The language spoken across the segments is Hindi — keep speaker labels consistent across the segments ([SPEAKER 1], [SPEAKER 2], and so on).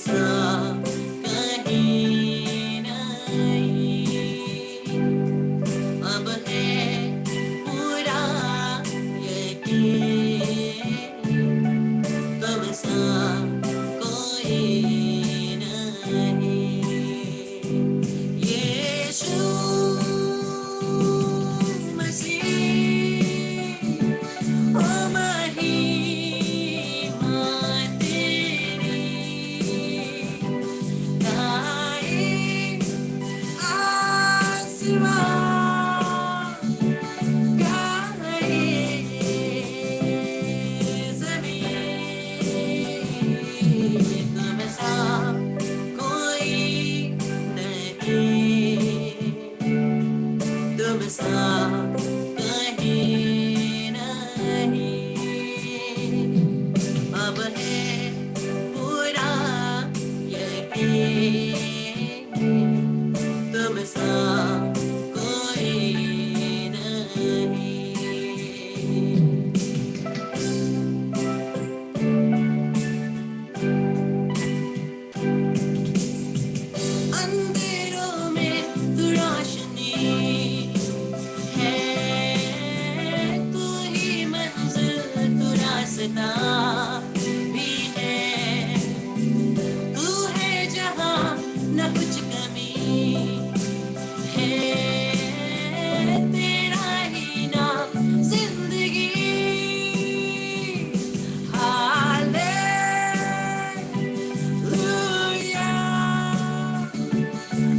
[SPEAKER 1] सा कहीं नहीं, अब है पूरा यकीन, तुम सा कोई नहीं। यीशु मसीह, ओ महिमा तेरी, गाए आसमां, गाए ज़मीन, तुम सा कोई नहीं, तुम सा कहीं नहीं, अब है पूरा यकीन, तुम सा कोई नहीं। अंधेरों में तू रोशनी है, तू ही मंजिल, तू रास्ता भी है, तू है जहां न कुछ कमी है, तेरा ही नाम जिंदगी। हालेलुया,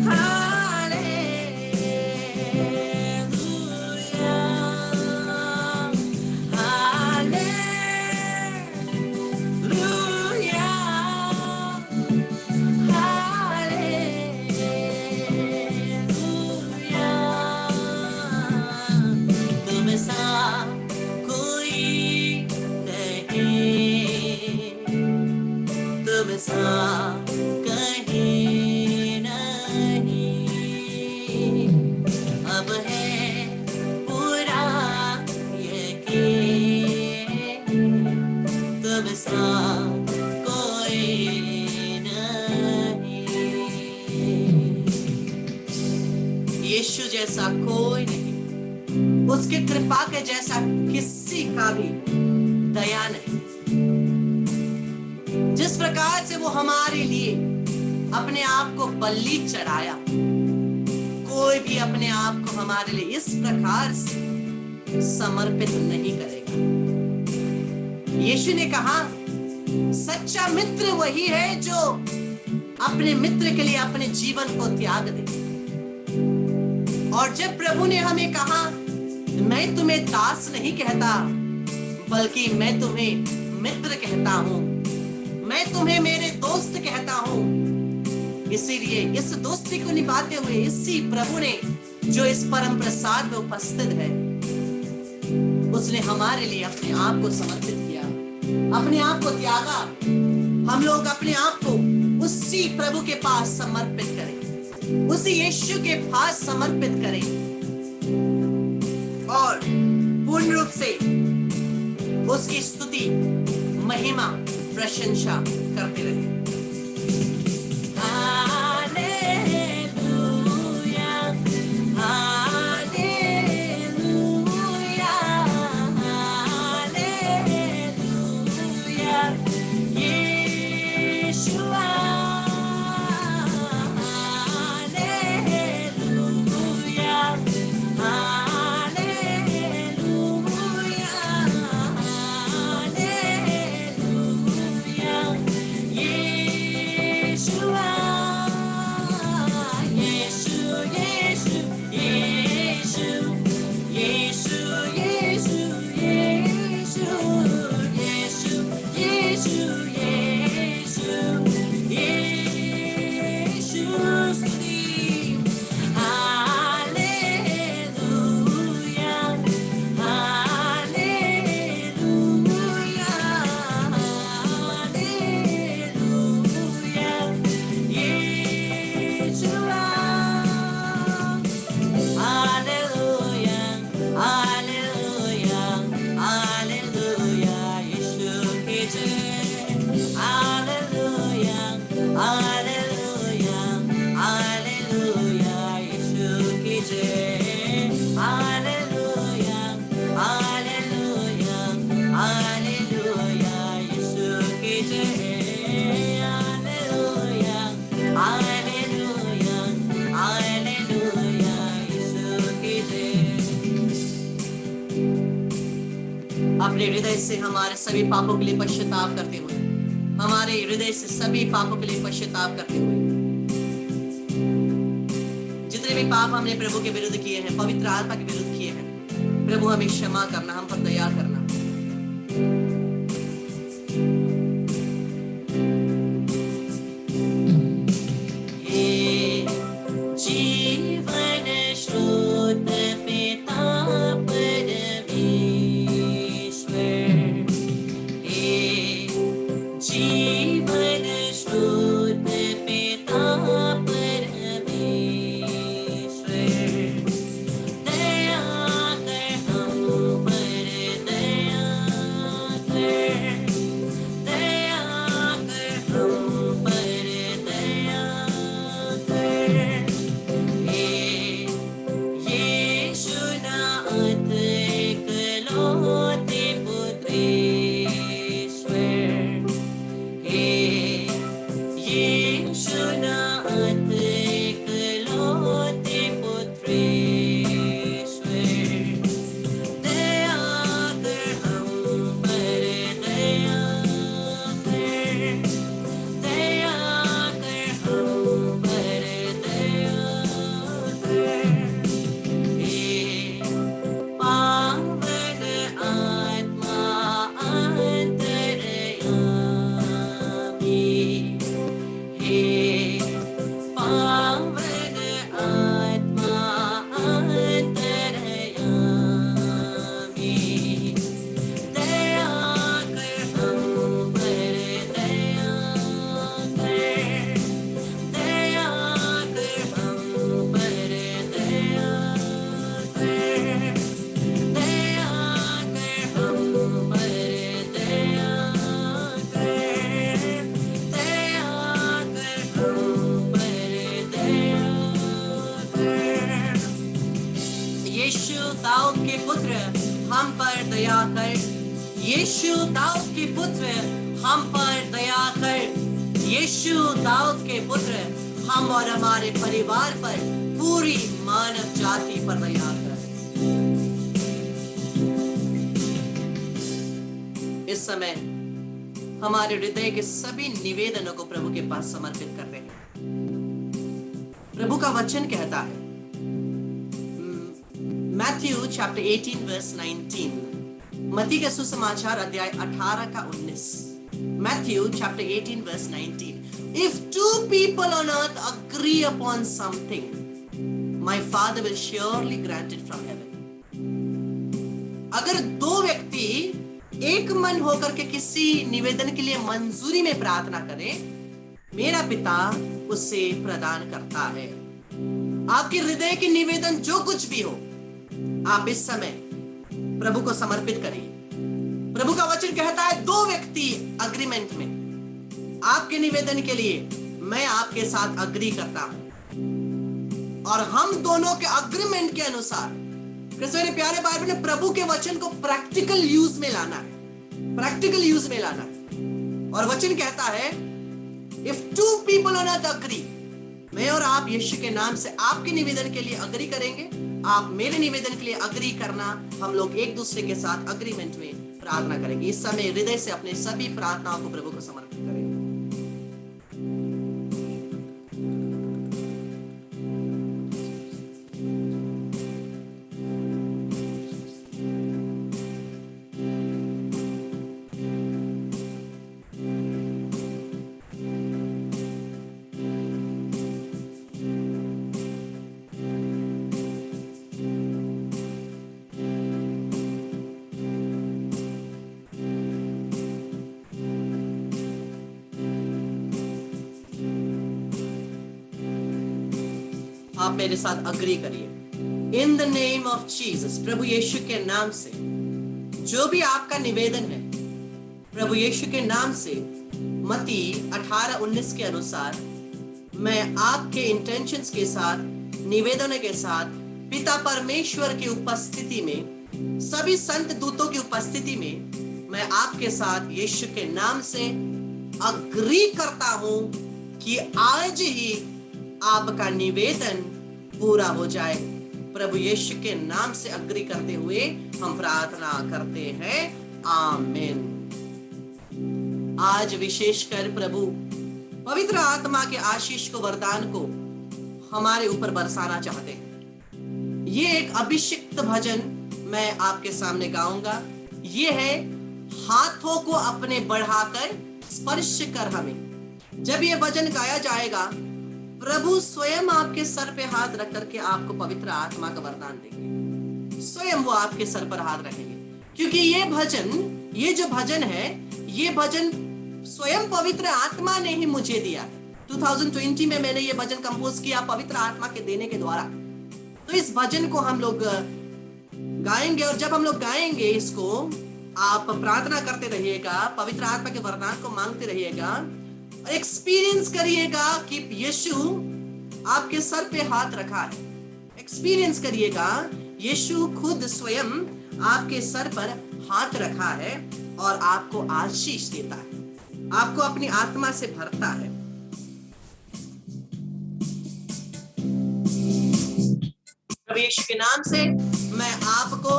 [SPEAKER 1] हालेलुया, हालेलुया, हालेलुया, तुम सा कोई नहीं, तुम सा कहीं नहीं, अब है पूरा यकीन, तुम सा कोई नहीं। यीशु जैसा कोई नहीं, उसकी कृपा के जैसा किसी का भी दया नहीं। जिस प्रकार से वो हमारे लिए अपने आप को बलि चढ़ाया, कोई भी अपने आप को हमारे लिए इस प्रकार से समर्पित नहीं करेगा। यीशु ने कहा, सच्चा मित्र वही है जो अपने मित्र के लिए अपने जीवन को त्याग दे। और जब प्रभु ने हमें कहा, मैं तुम्हें दास नहीं कहता, बल्कि मैं तुम्हें मित्र कहता हूं, मैं तुम्हें मेरे दोस्त कहता हूं, इसीलिए इस दोस्ती को निभाते हुए इसी प्रभु ने, जो इस परम प्रसाद में उपस्थित है, उसने हमारे लिए अपने आप को समर्पित किया, अपने आप को त्यागा। हम लोग अपने आप को उसी प्रभु के पास समर्पित करें, उसी यीशु के पास समर्पित करें और पूर्ण रूप से उसकी स्तुति, महिमा, प्रशंसा करते रहे। हालेलुया, हालेलुया, हालेलुया, यीशुआ, हालेलुया, हालेलुया, हालेलुया, यीशुआ, यीशु, यीशु, यीशु, यीशु, यीशु, यीशु, यीशु, यीशु, यीशु, यीशु स्तुति। हालेलुया, हालेलुया, हालेलुया, यीशुआ, हालेलुया, हालेलुया, हालेलुया, यीशु की जय, जय, हालेलुया, हालेलुया, हालेलुया, यीशु की जय। अपने हृदय से हमारे सभी पापों के लिए पश्चाताप करते हुए, हमारे हृदय से सभी पापों के लिए पश्चाताप करते हुए, जितने भी पाप हमने प्रभु के विरुद्ध किए हैं, पवित्र आत्मा के विरुद्ध किए हैं, प्रभु हमें क्षमा करना, हम पर दया करना। हे जीवन स्रोत पिता परमेश्वर, हे जीवन स्रोत पिता परमेश्वर, दया कर हम पर, दया कर, दया कर हम पर, दया कर। यीशु नाथ इकलौते पुत्रेश्वर, यीशु नाथ इकलौते पुत्रेश्वर, दया कर हम पर, दया कर, दया कर हम पर, दया कर। पावन आत्मा अंतर्यामी, हे पावन आत्मा अंतर्यामी, दया कर हम पर, दया कर, दया कर हम पर, दया कर, दया कर हम पर, दया कर, दया कर हम पर, दया कर। यीशु दाऊद के पुत्र, हम पर दया कर। यीशु दाऊद के पुत्र, हम पर दया कर। यीशु दाऊद के पुत्र, हम और हमारे परिवार पर, पूरी मानव जाति पर दया कर। इस समय हमारे हृदय के सभी निवेदनों को प्रभु के पास समर्पित कर रहे हैं। प्रभु का वचन कहता है, मैथ्यू चैप्टर 18 वर्स 19, मत्ती का सुसमाचार अध्याय 18 का 19, Matthew chapter 18 verse 19, if two people on earth agree upon something, my father will surely grant it from heaven. अगर दो व्यक्ति एक मन होकर के किसी निवेदन के लिए मंजूरी में प्रार्थना करें, मेरा पिता उसे प्रदान करता है। आपके हृदय के निवेदन जो कुछ भी हो, आप इस समय प्रभु को समर्पित करिए। प्रभु का वचन कहता है, दो व्यक्ति अग्रीमेंट में, आपके निवेदन के लिए मैं आपके साथ अग्री करता हूं, और हम दोनों के अग्रीमेंट के अनुसार, मेरे प्यारे बाइबल में प्रभु के वचन को प्रैक्टिकल यूज में लाना है, प्रैक्टिकल यूज में लाना है। और वचन कहता है, if two people on earth agree, मैं और आप यीशु के नाम से आपके निवेदन के लिए अग्री करेंगे, आप मेरे निवेदन के लिए अग्री करना, हम लोग एक दूसरे के साथ अग्रीमेंट में प्रार्थना करेंगे। इस समय हृदय से अपने सभी प्रार्थनाओं को प्रभु को समर्पित करेंगे। आप मेरे साथ अग्री करिए। In the name of Jesus, प्रभु यीशु के नाम से जो भी आपका निवेदन है, प्रभु यीशु के नाम से मत्ती 18:19 के अनुसार, मैं आपके इंटेंशंस के साथ, निवेदनों के साथ, पिता परमेश्वर की उपस्थिति में, सभी संत दूतों की उपस्थिति में, मैं आपके साथ यीशु के नाम से अग्री करता हूं कि आज ही आपका निवेदन पूरा हो जाए। प्रभु यीशु के नाम से अग्री करते हुए हम प्रार्थना करते हैं, आमीन। आज विशेषकर प्रभु पवित्र आत्मा के आशीष को, वरदान को हमारे ऊपर बरसाना चाहते हैं। ये एक अभिषिक्त भजन मैं आपके सामने गाऊंगा। ये है हाथों को अपने बढ़ाकर स्पर्श कर हमें। जब ये भजन गाया जाएगा, प्रभु स्वयं आपके सर पे हाथ रख करके आपको पवित्र आत्मा का वरदान देंगे। स्वयं वो आपके सर पर हाथ रखेंगे, क्योंकि ये जो भजन है, ये भजन स्वयं पवित्र आत्मा ने ही मुझे दिया है। 2020 में मैंने ये भजन कंपोज किया पवित्र आत्मा के देने के द्वारा। तो इस भजन को हम लोग गाएंगे, और जब हम लोग गाएंगे इसको, आप प्रार्थना करते रहिएगा, पवित्र आत्मा के वरदान को मांगते रहिएगा, और एक्सपीरियंस करिएगा कि यीशु आपके सर पे हाथ रखा है। एक्सपीरियंस करिएगा, यीशु खुद स्वयं आपके सर पर हाथ रखा है और आपको आशीष देता है, आपको अपनी आत्मा से भरता है। प्रभु यीशु के नाम से मैं आपको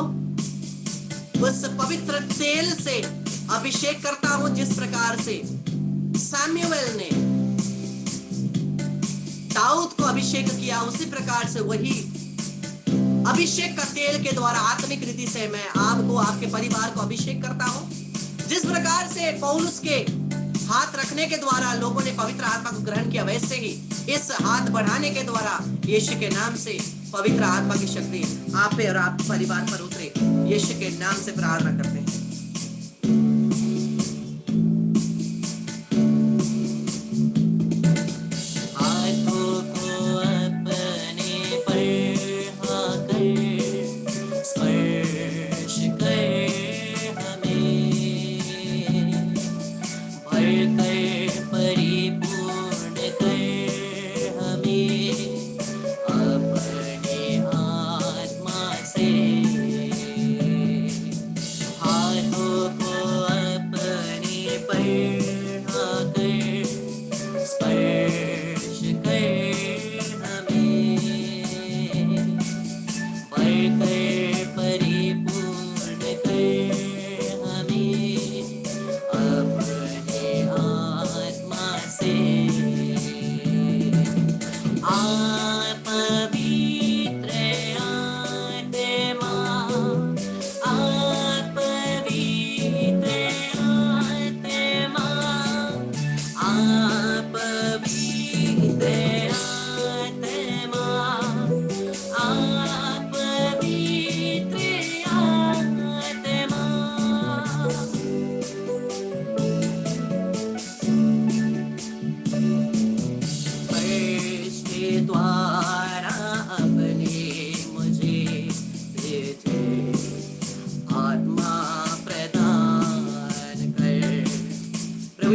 [SPEAKER 1] उस पवित्र तेल से अभिषेक करता हूं, जिस प्रकार से सैमुएल ने दाऊद को अभिषेक किया, उसी प्रकार से वही अभिषेक का तेल के द्वारा आत्मिक रीति से मैं आपको, आपके परिवार को अभिषेक करता हूं। जिस प्रकार से पौलुस के हाथ रखने के द्वारा लोगों ने पवित्र आत्मा को ग्रहण किया, वैसे ही इस हाथ बढ़ाने के द्वारा यीशु के नाम से पवित्र आत्मा की शक्ति आप पे और आप परिवार पर उतरे। यीशु के नाम से प्रार्थना करते हैं।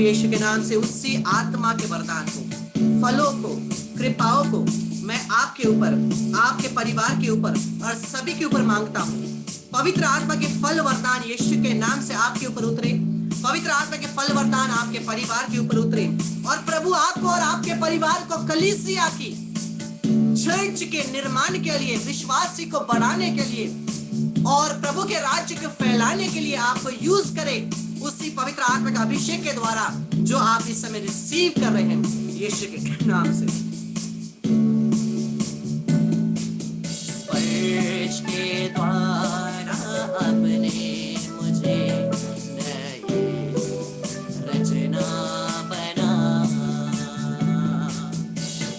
[SPEAKER 1] यीशु के नाम से उसी आत्मा के वरदान को, फलों को, कृपाओं को मैं आपके ऊपर, आपके परिवार के ऊपर और सभी के ऊपर मांगता हूँ। पवित्र आत्मा के फल वरदान यीशु के नाम से आपके ऊपर उतरे। पवित्र आत्मा के फल वरदान आपके परिवार के ऊपर उतरे, और प्रभु आपको और आपके परिवार को कलीसिया की, चर्च के निर्माण के लिए, विश्वासी को बढ़ाने के लिए और प्रभु के राज्य को फैलाने के लिए आपको यूज करे, उसी पवित्र आत्मा का अभिषेक के द्वारा जो आप इस समय रिसीव कर रहे हैं यीशु के नाम से। स्पर्श के द्वारा अपने मुझे नई रचना बना,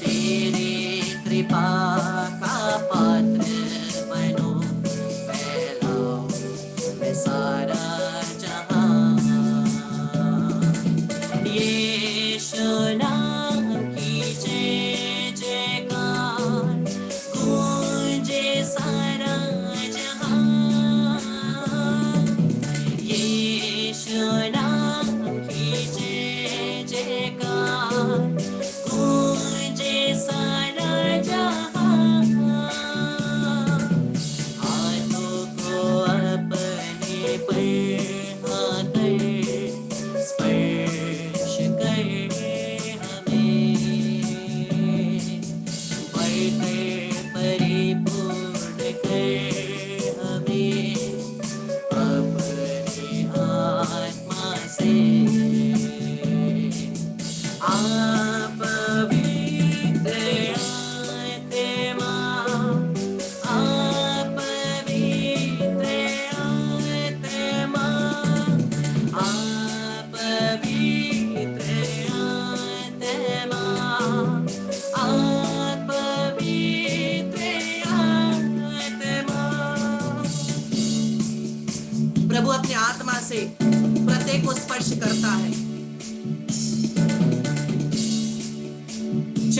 [SPEAKER 1] तेरे कृपा का पात्र बनो, फैलाओ मैं सारा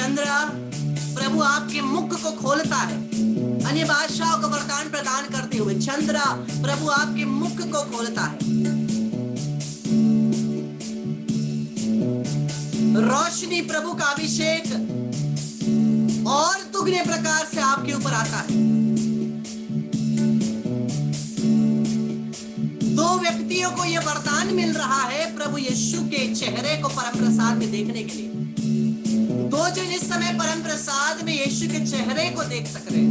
[SPEAKER 1] चंद्र प्रभु आपके मुख को खोलता है अन्य भाषाओं को वरदान प्रदान करते हुए। चंद्र प्रभु आपके मुख को खोलता है। रोशनी प्रभु का अभिषेक और दुगने प्रकार से आपके ऊपर आता है। दो व्यक्तियों को यह वरदान मिल रहा है प्रभु यीशु के चेहरे को परम प्रसाद में देखने के लिए। दो जन इस समय परम प्रसाद में यीशु के चेहरे को देख सक रहे हैं।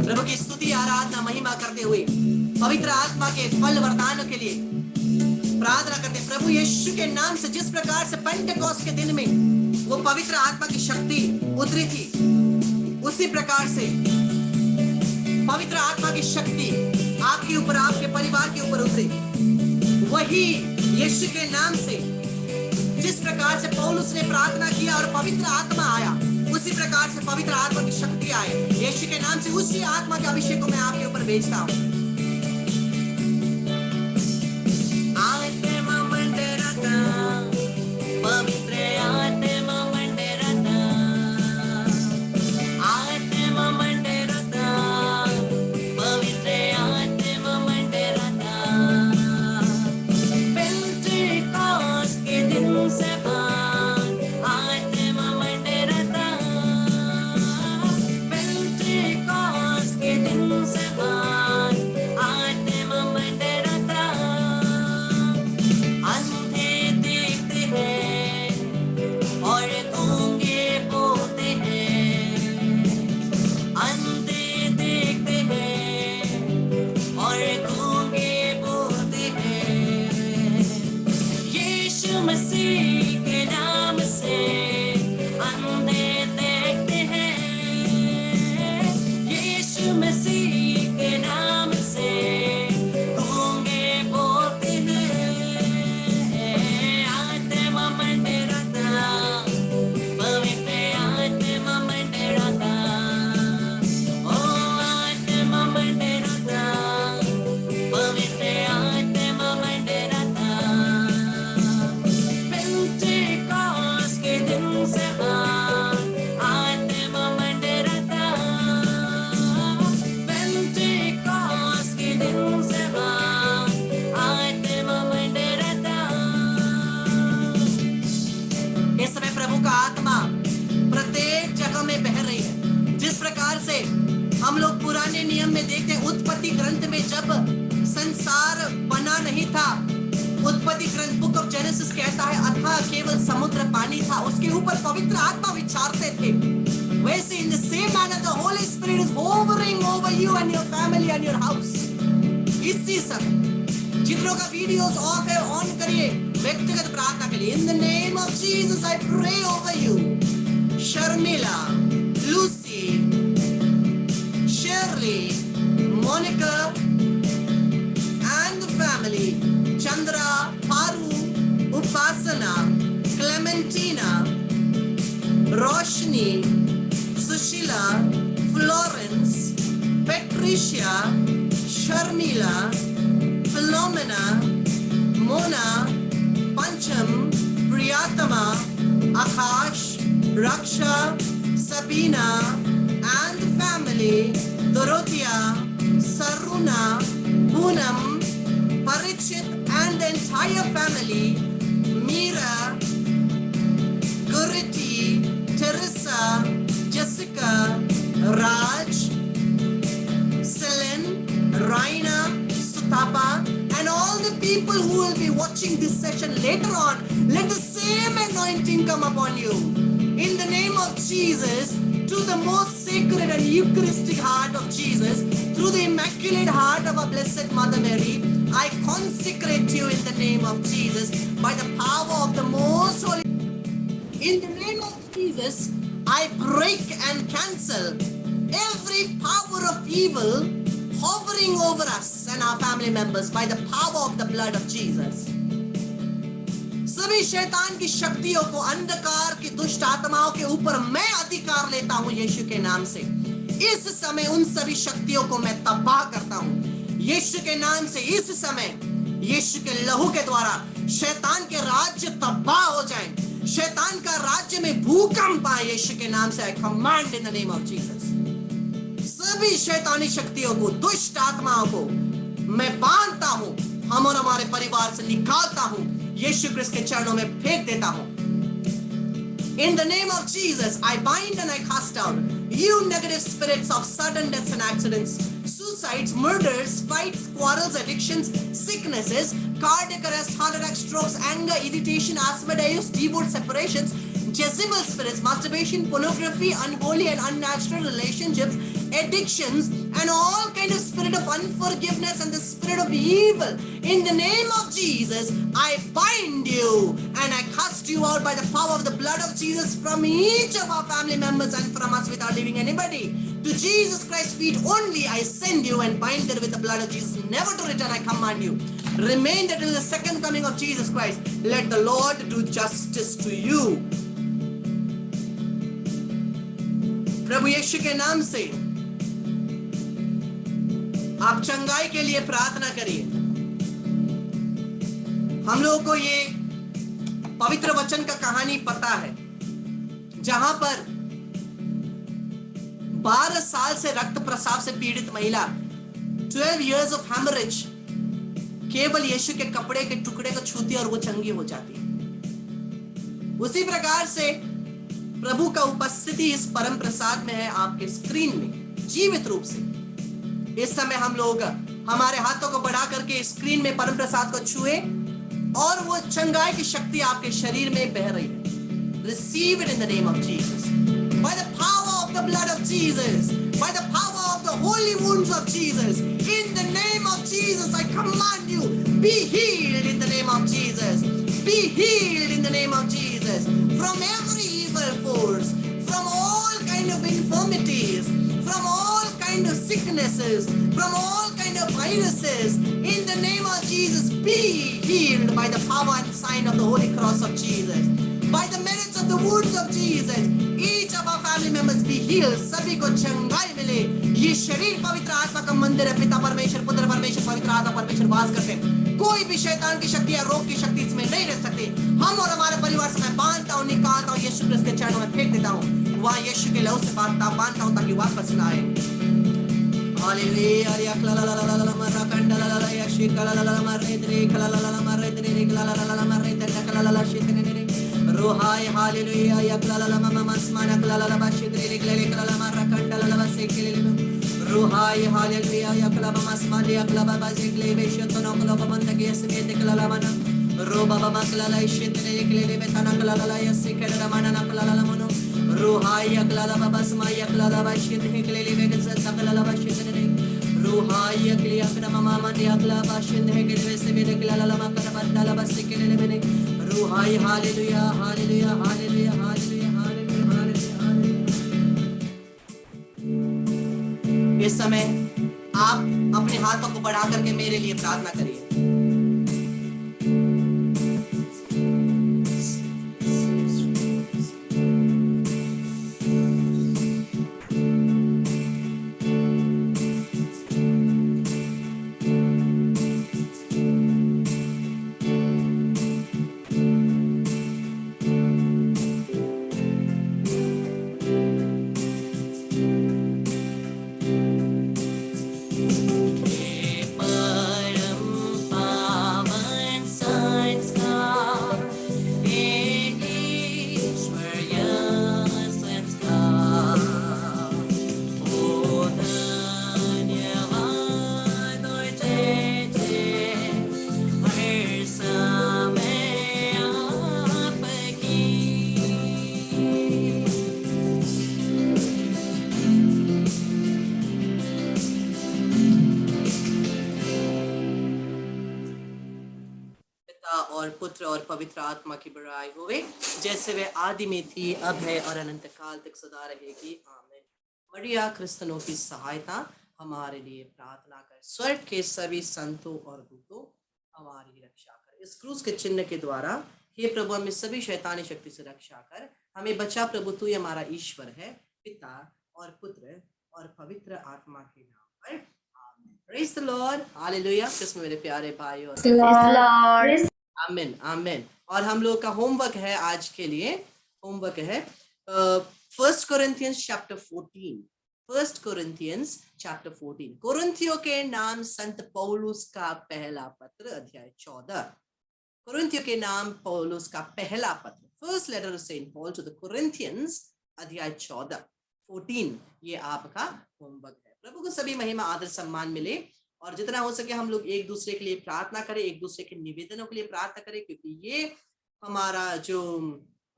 [SPEAKER 1] प्रभु की स्तुति आराधना महिमा करते हुए पवित्र आत्मा के फल वरदानों के लिए प्रार्थना करते हैं। प्रभु यीशु के नाम से जिस प्रकार से पेंटेकोस्ट के दिन में वो पवित्र आत्मा की शक्ति उतरी थी, उसी प्रकार से पवित्र आत्मा की शक्ति आपके ऊपर, आपके परिवार के ऊपर उतरे। वही यीशु के नाम से जिस प्रकार से पौलुस ने प्रार्थना किया और पवित्र आत्मा आया, उसी प्रकार से पवित्र आत्मा की शक्ति आए। यीशु के नाम से उसी आत्मा के अभिषेक को मैं आपके ऊपर भेजता हूं। हम लोग पुराने नियम में देखते हैं, उत्पत्ति ग्रंथ में जब संसार बना नहीं था, उत्पत्ति ग्रंथ बुक ऑफ जेनेसिस कहता है अथाह केवल समुद्र पानी था, उसके ऊपर पवित्र आत्मा विचारते थे। वैसे in the same manner the Holy Spirit is hovering over you and your family and your house। इसी समय जितनों का वीडियोस ऑफ है ऑन करिए व्यक्तिगत प्रार्थना के लिए। In the name of Jesus I pray over you, Sharmila, Lucy, Shirley, Monica and the family, Chandra, Paru, Upasana, Clementina, Roshni, Sushila, Florence, Patricia, Sharmila, Philomena, Mona, Pancham, Priyatama, Akash, Raksha, Sabina and the family, Dorothea, Saruna, Poonam, Parichit and the entire family, Meera, Guriti, Teresa, Jessica, Raj, Celine, Raina, Sutapa and all the people who will be watching this session later on. Let the same anointing come upon you. In the name of Jesus, to the most sacred and Eucharistic heart of Jesus, through the Immaculate Heart of our Blessed Mother Mary, I consecrate you in the name of Jesus by the power of the Most Holy. In the name of Jesus, I break and cancel every power of evil hovering over us and our family members by the power of the blood of Jesus. सभी शैतान की शक्तियों को, अंधकार की दुष्ट आत्माओं के ऊपर मैं अधिकार लेता हूं यीशु के नाम से। इस समय उन सभी शक्तियों को मैं तबाह करता हूं यीशु के नाम से। इस समय यीशु के लहू के द्वारा शैतान के राज्य तबाह हो जाएं, शैतान का राज्य में भूकंप आए यीशु के नाम से। आई command in the name of Jesus, सभी शैतानी शक्तियों को, दुष्ट आत्माओं को मैं बांधता हूं, हम और हमारे परिवार से निकालता हूं, यीशु क्रिस्त के चरणों में फेंक देता हूं। In the name of Jesus, I bind and I cast out you negative spirits of sudden deaths and accidents, suicides, murders, fights, quarrels, addictions, sicknesses, cardiac arrest, heart attack, strokes, anger, irritation, asthma, disease, divorce, separations, Jezebel spirits, masturbation, pornography, unholy and unnatural relationships, addictions, and all kind of spirit of unforgiveness and the spirit of evil. In the name of Jesus, I bind you and I cast you out by the power of the blood of Jesus from each of our family members and from us without leaving anybody. To Jesus Christ's feet only I send you and bind them with the blood of Jesus, never to return. I command you. Remain there till the second coming of Jesus Christ. Let the Lord do justice to you. प्रभु यीशु के नाम से आप चंगाई के लिए प्रार्थना करिए। हम लोगों को ये पवित्र वचन का कहानी पता है जहां पर 12 साल से रक्त प्रसाव से पीड़ित महिला 12 years of hemorrhage केवल यीशु के कपड़े के टुकड़े को छूती और वो चंगी हो जाती है। उसी प्रकार से प्रभु का उपस्थिति इस परम प्रसाद में है आपके स्क्रीन में जीवित रूप से। इस समय हम लोग हमारे हाथों को बढ़ा करके स्क्रीन में परम प्रसाद को छुए और वो चंगाई की शक्ति आपके शरीर में बह रही है। Receive it in the name of Jesus, by the power of the blood of Jesus, by the power of the Holi wounds of Jesus, in the name of Jesus I command you, be healed in the name of Jesus, be healed in the name of Jesus from every evil force, from all kind of infirmities, from all kind of sicknesses, from all kind of viruses. In the name of Jesus, be healed by the power and sign of the Holy Cross of Jesus, by the merits of the wounds of Jesus. Each of our family members be healed. सभी को चंगाई मिले। ये शरीर पवित्र आत्मा का मंदिर है। पिता परमेश्वर, पुत्र परमेश्वर, पवित्र आत्मा परमेश्वर वास करते हैं। कोई भी शैतान की शक्ति या रोग की शक्ति इसमें नहीं रह सकती। हम और हमारे परिवार से मैं बांधता हूँ, निकालता हूँ, यीशु क्रिस्त के चरणों में फेंक देता हूँ। वहाँ यीशु के लहू से बांधता हूँ ताकि वापस ना आए। हालेलुया। रोहाय हालेलुया यक्लाला ममा मस्माना क्लाला बाशिद्रे क्लेले क्लाला मारा कंडला बसेकेले रोहाय हालेलुया यक्ला ममा मस्माने यक्ला बाबा जेक्ले बेशतनो क्लो बमंदगे समेत क्लाला मना रो बाबा मक्लाला इशेतने क्लेले बेताना क्लाला यसेकेले मना क्लाला मनो रोहाय यक्लाला बाबा स्मा यक्लाला बाशिद्रे क्लेले बेगस क्लाला बाशिद्रे रोहाय यक्ले यक्ला ममा मन यक्ला बाशिद्रे क्लेले समेत क्लाला मकरा बंदला बसेकेले बेने हाय hallelujah hallelujah hallelujah hallelujah hallelujah hallelujah. इस समय आप अपने हाथों को बढ़ा करके मेरे लिए प्रार्थना करिए। और पुत्र और पवित्र आत्मा की बड़ाई होवे, जैसे वे आदि में थी, अब है और अनंत काल तक सदा रहेगी। आमीन। मरिया क्रिस्तनों की सहायता हमारे लिए प्रार्थना कर। स्वर्ग के सभी संतों और दूतों हमारी रक्षा कर। इस क्रूस के चिन्ह के द्वारा हे प्रभु हमें सभी शैतानी शक्ति से रक्षा कर। हमें बचा प्रभु, तू हमारा ईश्वर है, पिता और पुत्र और पवित्र आत्मा के नाम पर आमीन। Praise the Lord, hallelujah. किसमें मेरे प्यारे भाई और
[SPEAKER 2] लॉर्ड
[SPEAKER 1] आमीन आमीन। और हम लोग का होमवर्क है आज के लिए, होमवर्क है 1 Corinthians chapter 14। 1 Corinthians chapter 14, कुरिन्थियों के नाम संत पौलुस का पहला पत्र, अध्याय 14। कुरिन्थियों के नाम पौलुस का पहला पत्र, first letter of Saint Paul to the Corinthians, अध्याय 14 ये आपका होमवर्क है। प्रभु को सभी महिमा आदर सम्मान मिले और जितना हो सके हम लोग एक दूसरे के लिए प्रार्थना करें, एक दूसरे के निवेदनों के लिए प्रार्थना करें, क्योंकि ये हमारा जो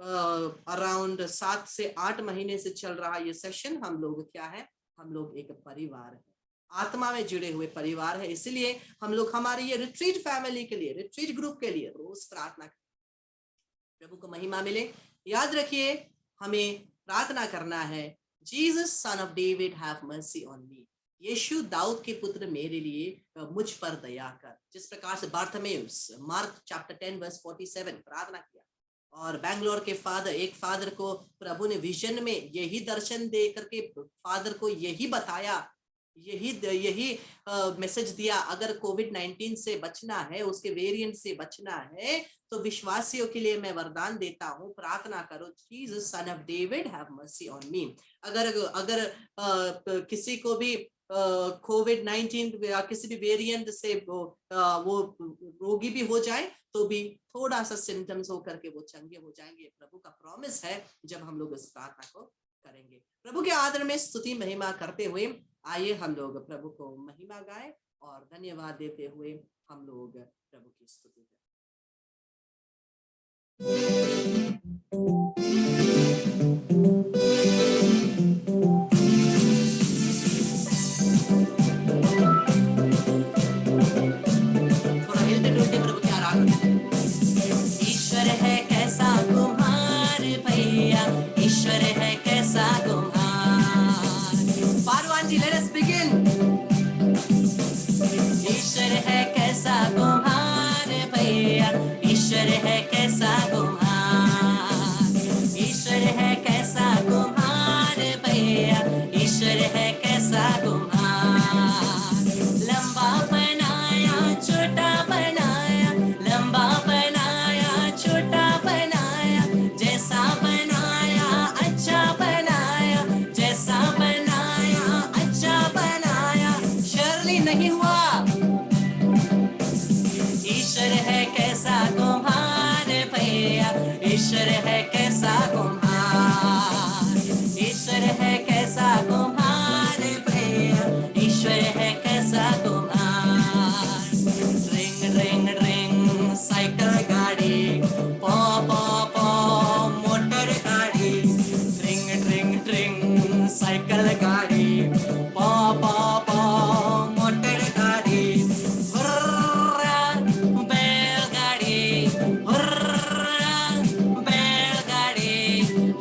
[SPEAKER 1] अराउंड 7 से 8 महीने से चल रहा ये सेशन, हम लोग क्या है, हम लोग एक परिवार है, आत्मा में जुड़े हुए परिवार है। इसलिए हम लोग हमारे ये रिट्रीट फैमिली के लिए, रिट्रीट ग्रुप के लिए रोज प्रार्थना करें, प्रभु को महिमा मिले। याद रखिए हमें प्रार्थना करना है, Jesus son of David have mercy on me, यीशु दाऊद के पुत्र मेरे लिए मुझ पर दया कर। जिस प्रकार से बार्थमेउस मार्क चैप्टर 10 वर्स 47 प्रार्थना किया, और बैंगलोर के एक फादर को प्रभु ने विजन में यही दर्शन दे करके फादर को यही बताया, यही मैसेज दिया, अगर कोविड-19 से बचना है, उसके वेरिएंट से बचना है, तो विश्वासियों के लिए मैं वरदान देता हूँ, प्रार्थना करो, Jesus son of David have mercy on मी। अगर किसी को भी कोविड-19 या किसी भी वेरिएंट से वो रोगी भी हो जाए तो भी थोड़ा सा सिम्टम्स होकर के वो चंगे हो जाएंगे। प्रभु का प्रॉमिस है जब हम लोग इस प्रार्थना को करेंगे। प्रभु के आदर में स्तुति महिमा करते हुए आइए हम लोग प्रभु को महिमा गाएं और धन्यवाद देते हुए हम लोग प्रभु की स्तुति करें। थोड़ा हिलते डुलते प्रभु की आराधना। ईश्वर है कैसा कुम्हार भैया, ईश्वर है कैसा कुम्हार। पारवान जी, लेट अस बिगिन। ईश्वर है कैसा कुम्हार भैया, ईश्वर है कैसा कुम्हार, ईश्वर है कैसा कुम्हार भैया, ईश्वर है कैसा कुम्हार। लंबा बनाया छोटा बनाया, लंबा बनाया छोटा बनाया, जैसा बनाया अच्छा बनाया, जैसा बनाया अच्छा बनाया, शर्ली नहीं हुआ। ईश्वर है कैसा कुम्हार भैया, ईश्वर है कैसा कुम्हार, ईश्वर है कैसा कुम्हार भैया, ईश्वर है कैसा कुम्हार। रिंग रिंग रिंग साइकिल गाड़ी, पॉ पॉ पॉ मोटर गाड़ी, रिंग रिंग रिंग साइकिल गाड़ी, पॉ पॉ पॉ मोटर गाड़ी, बैलगाड़ी, बैलगाड़ी।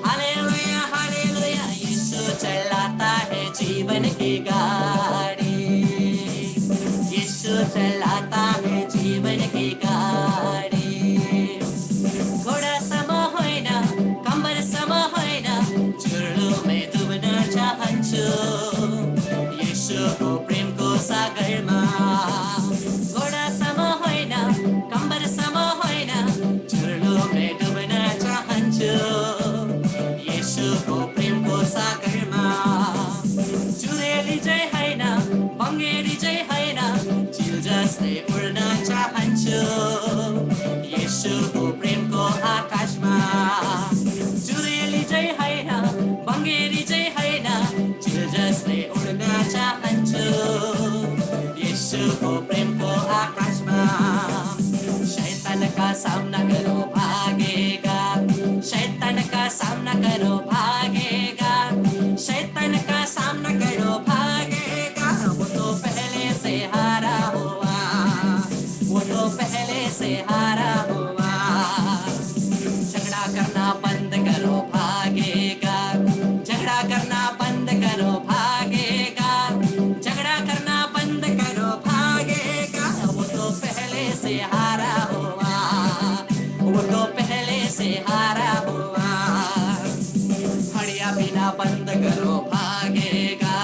[SPEAKER 1] हालेलुया हालेलुया, यीशु चलाता है जीवन की गाड़ी, यीशु चलाता है जीवन की गाड़ी। घोडा सम होइन, कम्बर सम होइन, चुर्लुमै डुब्न चाहन्छु यीशुको प्रेमको सागरमा। घोडा सम होइन, कम्बर सम होइन, चुर्लुमै डुब्न चाहन्छु यीशुको प्रेमको सागरमा। चुरेली चाहिँ होइन, बङ्गेरी चाहिँ होइन, चिल जस्तै उड्न चाहन्छु यीशुको प्रेमको आकाशमा। चुरेली चाहिँ होइन, बङ्गेरी चाहिँ होइन, चिल जस्तै उड्न चाहन्छु यीशुको प्रेमको आकाशमा। शैतान का सामना करो भागेगा, शैतान का सामना करो भागेगा, शैतान का सामना करो भागेगा। वो तो पहले से हारा हुआ, वो तो पहले से हारा हुआ। झगड़ा करना बंद करो भागेगा, झगड़ा करना बंद करो भागेगा, झगड़ा करना बंद करो भागेगा। वो तो पहले से हारा हुआ, वो तो पहले से हारा हुआ। हड़िया बिना बंद करो भागेगा,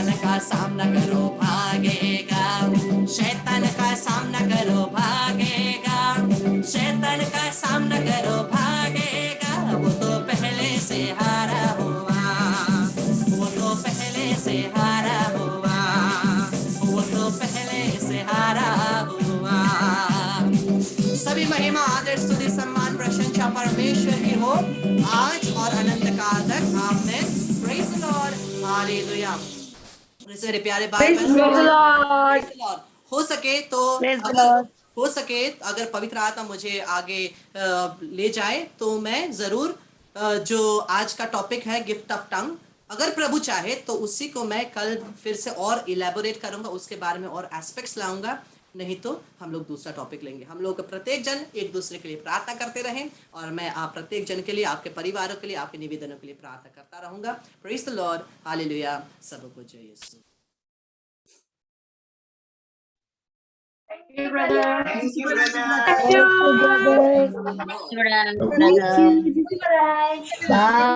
[SPEAKER 1] शैतान का सामना करो भागेगा, शैतान का सामना करो भागेगा, शैतान का सामना करो भागेगा। वो तो पहले से हारा हुआ, वो तो पहले से हारा हुआ, वो तो पहले से हारा हुआ। सभी महिमा आदर स्तुति सम्मान प्रशंसा परमेश्वर की हो आज और अनंत काल तक। आमीन। Praise the Lord, hallelujah. मेरे प्यारे भाई बहन, हो सके तो हो सके अगर पवित्र आत्मा मुझे आगे ले जाए तो मैं जरूर जो आज का टॉपिक है गिफ्ट ऑफ टंग, अगर प्रभु चाहे तो उसी को मैं कल फिर से और इलेबोरेट करूंगा, उसके बारे में और एस्पेक्ट्स लाऊंगा। नहीं तो हम लोग दूसरा टॉपिक लेंगे। हम लोग प्रत्येक जन एक दूसरे के लिए प्रार्थना करते रहें और मैं आप प्रत्येक जन के लिए, आपके परिवारों के लिए, आपके निवेदनों के लिए प्रार्थना करता रहूंगा। Praise the Lord, hallelujah. सबको जय यीशु।
[SPEAKER 2] Thank you, brother.
[SPEAKER 3] Thank you, brother.
[SPEAKER 2] Thank you, brother.
[SPEAKER 3] Thank you, brother.
[SPEAKER 2] Bye.